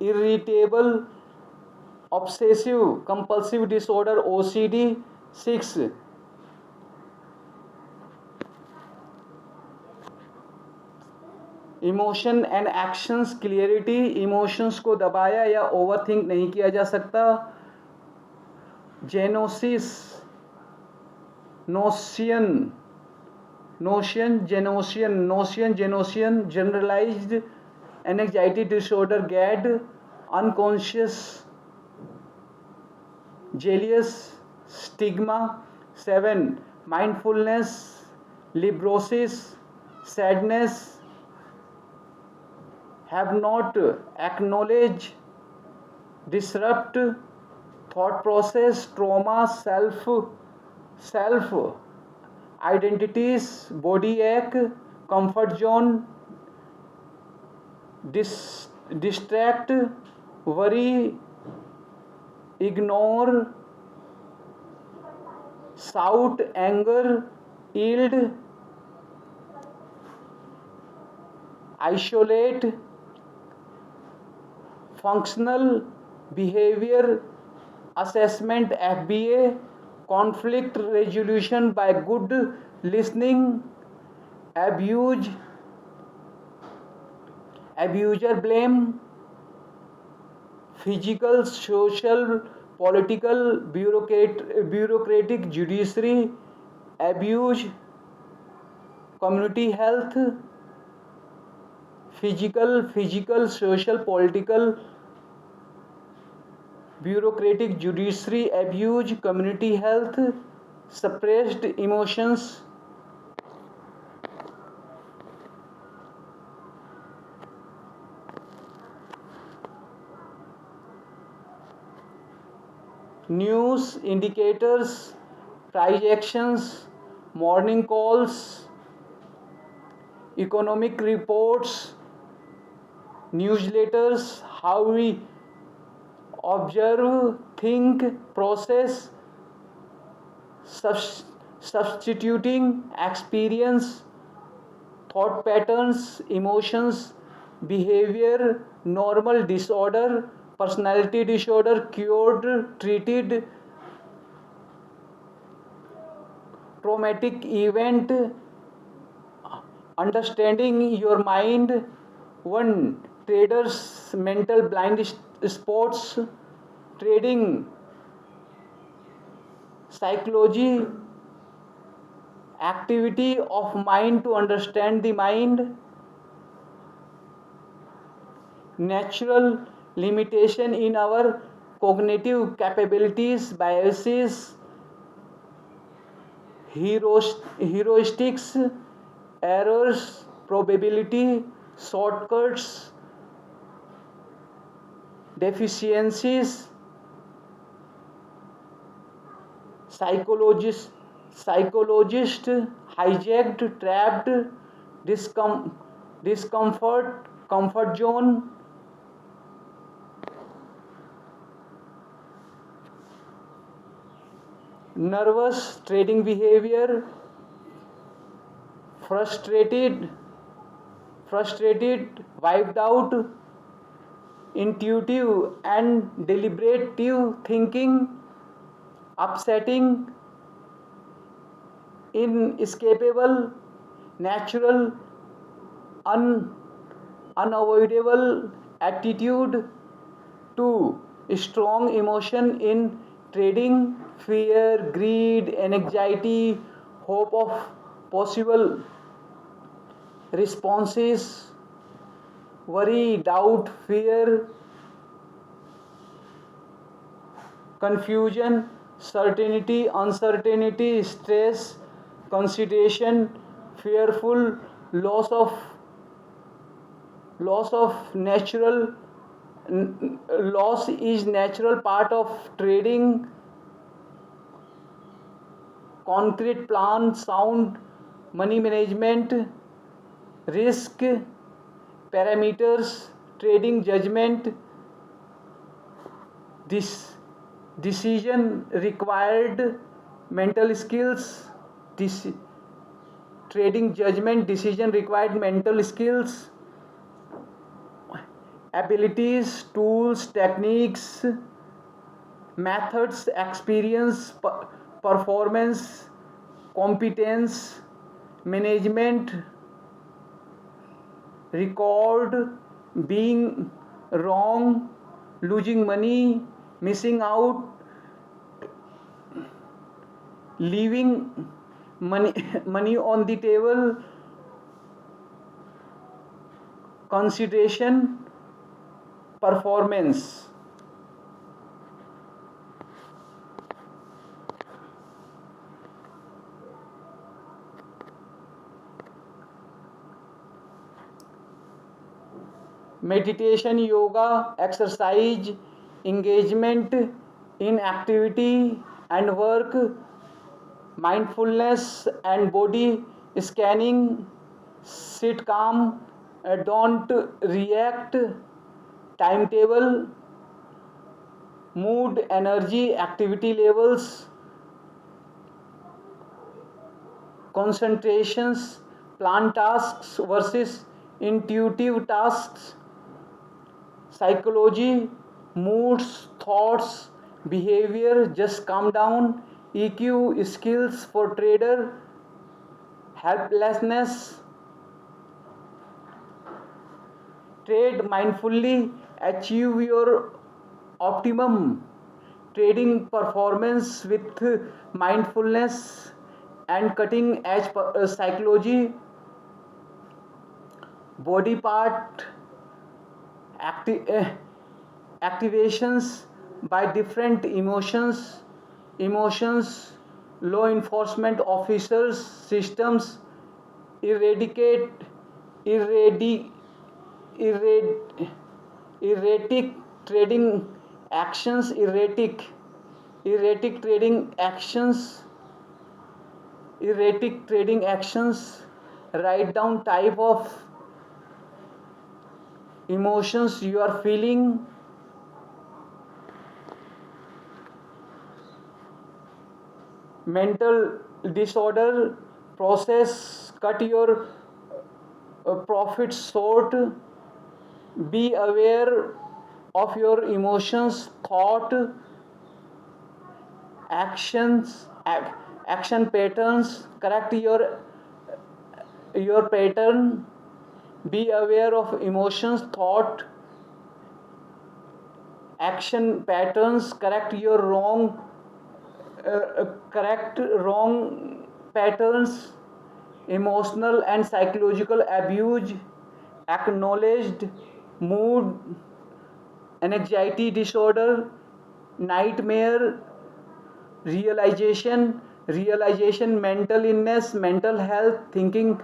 irritable, obsessive compulsive disorder OCD. 6. Emotion and actions clarity, emotions को दबाया या overthink नहीं किया जा सकता. जेनोसिस, जेनोसियन, generalized anxiety disorder GAD, unconscious jealous, stigma. 7. Mindfulness, librosis, sadness, have not acknowledged, disrupt thought process, trauma, self identities, body ache, comfort zone, distract, worry, ignore, shout, anger, yield, isolate, functional behavior assessment FBA, conflict resolution by good listening, abuse, abuser blame, physical, social, political, bureaucratic, judiciary, abuse, community health, physical, social, political, bureaucratic, judiciary, abuse, community health, suppressed emotions, news indicators, price actions, morning calls, economic reports, newsletters, how we observe, think, process, substituting experience, thought patterns, emotions, behavior, normal disorder, personality disorder, cured, treated, traumatic event, understanding your mind, one traders mental blind spots, trading psychology, activity of mind to understand the mind, natural limitation in our cognitive capabilities, biases, heuristics, errors, probability, shortcuts, deficiencies, psychologist hijacked, trapped, discomfort, comfort zone, nervous, trading behavior, frustrated, wiped out, intuitive and deliberative thinking, upsetting, inescapable, natural, unavoidable attitude to strong emotion in trading, fear, greed, anxiety, hope of possible responses, worry, doubt, fear, confusion, certainty, uncertainty, stress, consideration, fearful, loss of natural, loss is natural part of trading, concrete plan, sound, money management, risk, parameters, trading judgment, this decision required mental skills, this trading judgment, decision required mental skills, abilities, tools, techniques, methods, experience, performance, competence, management, record, being wrong, losing money, missing out, leaving money on the table, consideration, performance. meditation, yoga, exercise, engagement in activity and work, mindfulness and body scanning, sit calm, don't react, timetable, mood, energy, activity levels, concentrations, plan tasks versus intuitive tasks, psychology, moods, thoughts, behavior, just calm down, EQ, skills for trader, helplessness, trade mindfully, achieve your optimum trading performance with mindfulness and cutting edge psychology, body part activations by different emotions, law enforcement officers systems, eradicate erratic erratic erratic trading actions, erratic trading actions, write down type of emotions you are feeling, mental disorder, process, cut your profits short, be aware of your emotions, thought, actions, action patterns, correct your pattern, be aware of emotions, thought, action patterns, correct wrong patterns, emotional and psychological abuse, acknowledged mood, anxiety disorder, nightmare, realization, mental illness, mental health, thinking,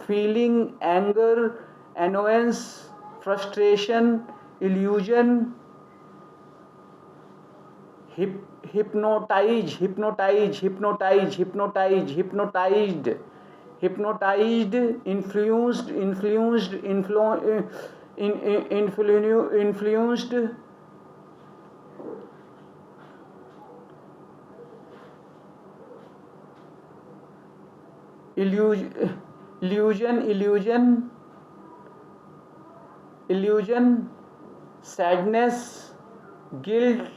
feeling, anger, annoyance, frustration, illusion, hypnotized, influenced, illusion, sadness, guilt,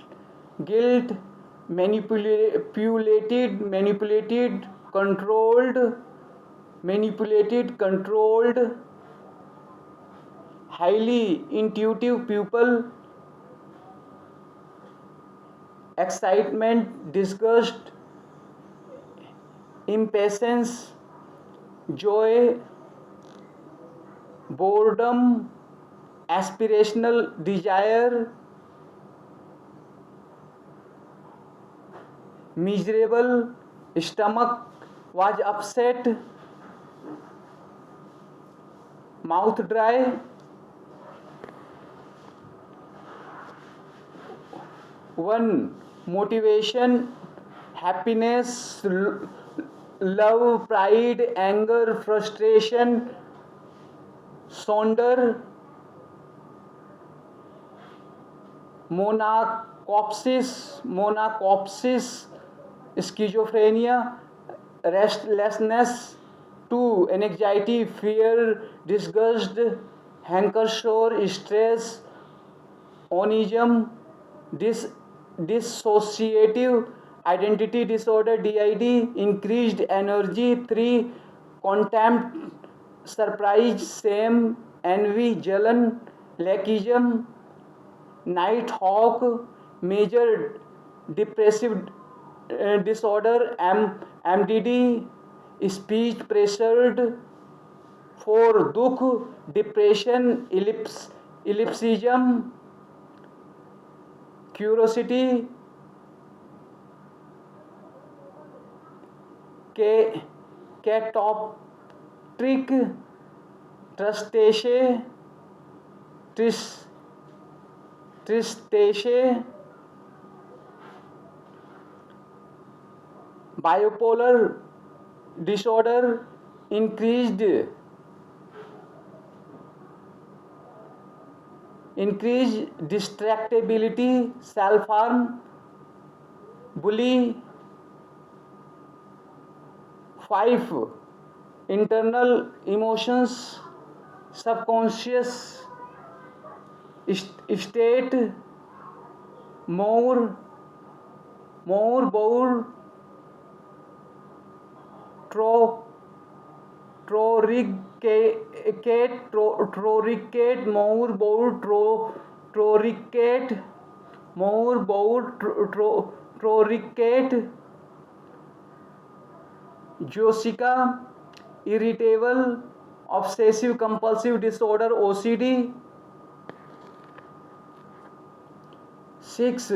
manipulated, controlled, highly intuitive people, excitement, disgust, impatience, joy, boredom, aspirational desire, miserable, stomach was upset, mouth dry, one, motivation, happiness, love, pride, anger, frustration, sonder, monacopsis, schizophrenia, restlessness, 2, anxiety, fear, disgust, hanker-sore, stress, onism, dissociative identity disorder, DID, increased energy, 3, contempt, surprise, shame, envy, jalan, lackism, night hawk, major depressive disorder, MDD, speech pressured, 4, dukh, depression, ellipsism, curiosity, catoptric, trustacea, tristesse, bipolar disorder, increased distractibility, self-harm, bully. 5. Internal emotions, subconscious state, more bored, troricate, more bored, troricate, Jessica, irritable, obsessive compulsive disorder, OCD. 6.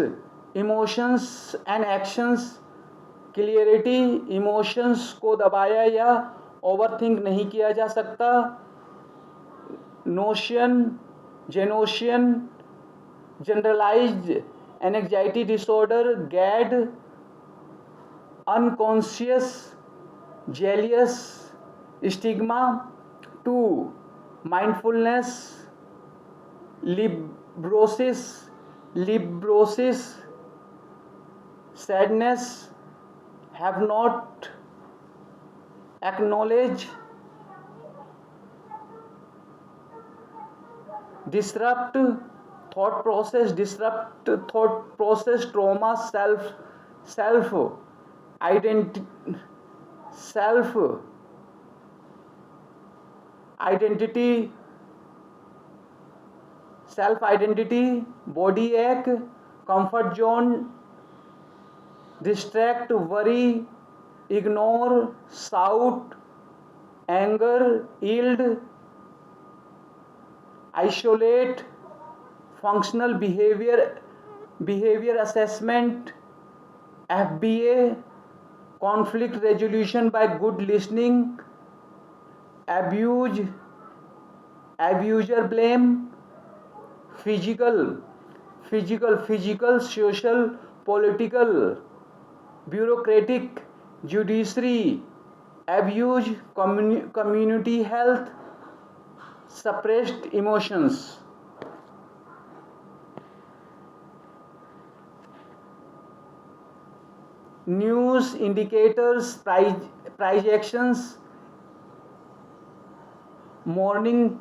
Emotions and actions, clarity, emotions को दबाया या overthink नहीं किया जा सकता. Notion, जेनोशियन, generalized anxiety disorder, GAD, unconscious, jealous, stigma. 2. Mindfulness, librosis, sadness, have not acknowledged, disrupt thought process, trauma, self identity, body ache, comfort zone, distract, worry, ignore, shout, anger, yield, isolate, functional behavior assessment, FBA, conflict resolution by good listening, abuser blame, physical, social, political, bureaucratic, judiciary, abuse, community health, suppressed emotions. News indicators, projections, morning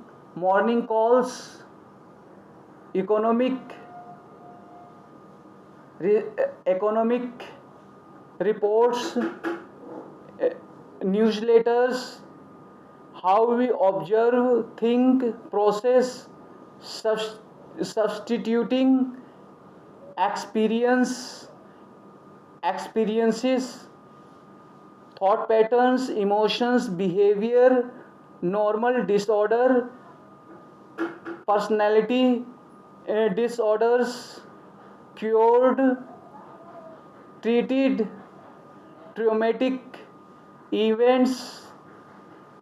calls, economic reports, newsletters, how we observe, think, process, substituting experiences, thought patterns, emotions, behavior, normal disorder, personality disorders, cured, treated, traumatic events,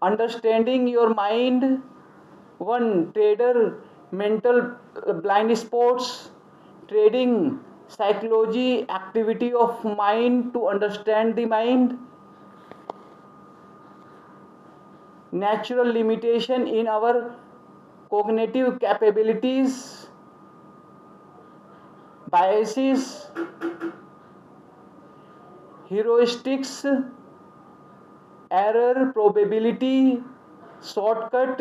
understanding your mind. 1. Trader, mental blind spots, trading, psychology, activity of mind to understand the mind. Natural limitation in our cognitive capabilities, biases, heuristics, error, probability, shortcut,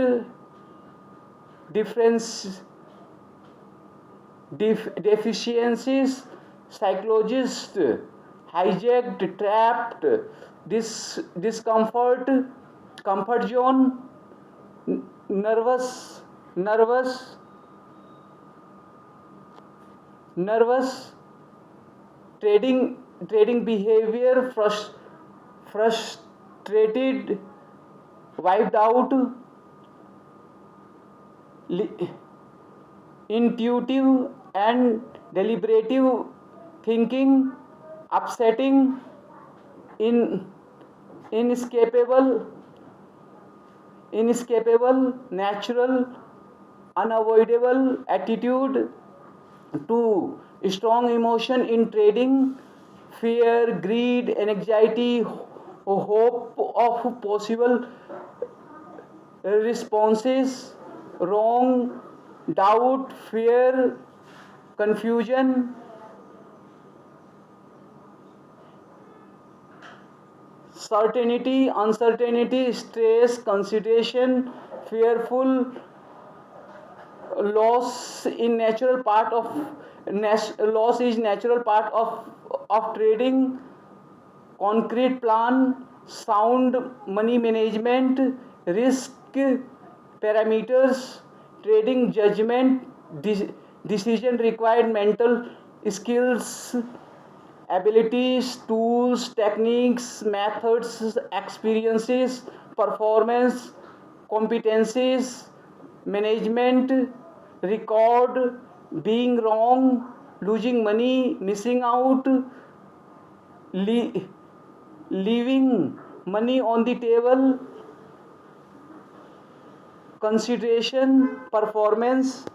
deficiencies, psychologist, hijacked, trapped, discomfort, comfort zone, nervous, trading behavior, frustrated, wiped out, intuitive and deliberative thinking, upsetting, inescapable, natural, unavoidable attitude to strong emotion in trading, fear, greed, anxiety, hope of possible responses, wrong, doubt, fear, confusion, certainty, uncertainty, stress, consideration, fearful, loss in natural part of loss is natural part of trading, concrete plan, sound money management, risk parameters, trading judgment, decision required mental skills, abilities, tools, techniques, methods, experiences, performance, competencies, management, record, being wrong, losing money, missing out, leaving money on the table, consideration, performance.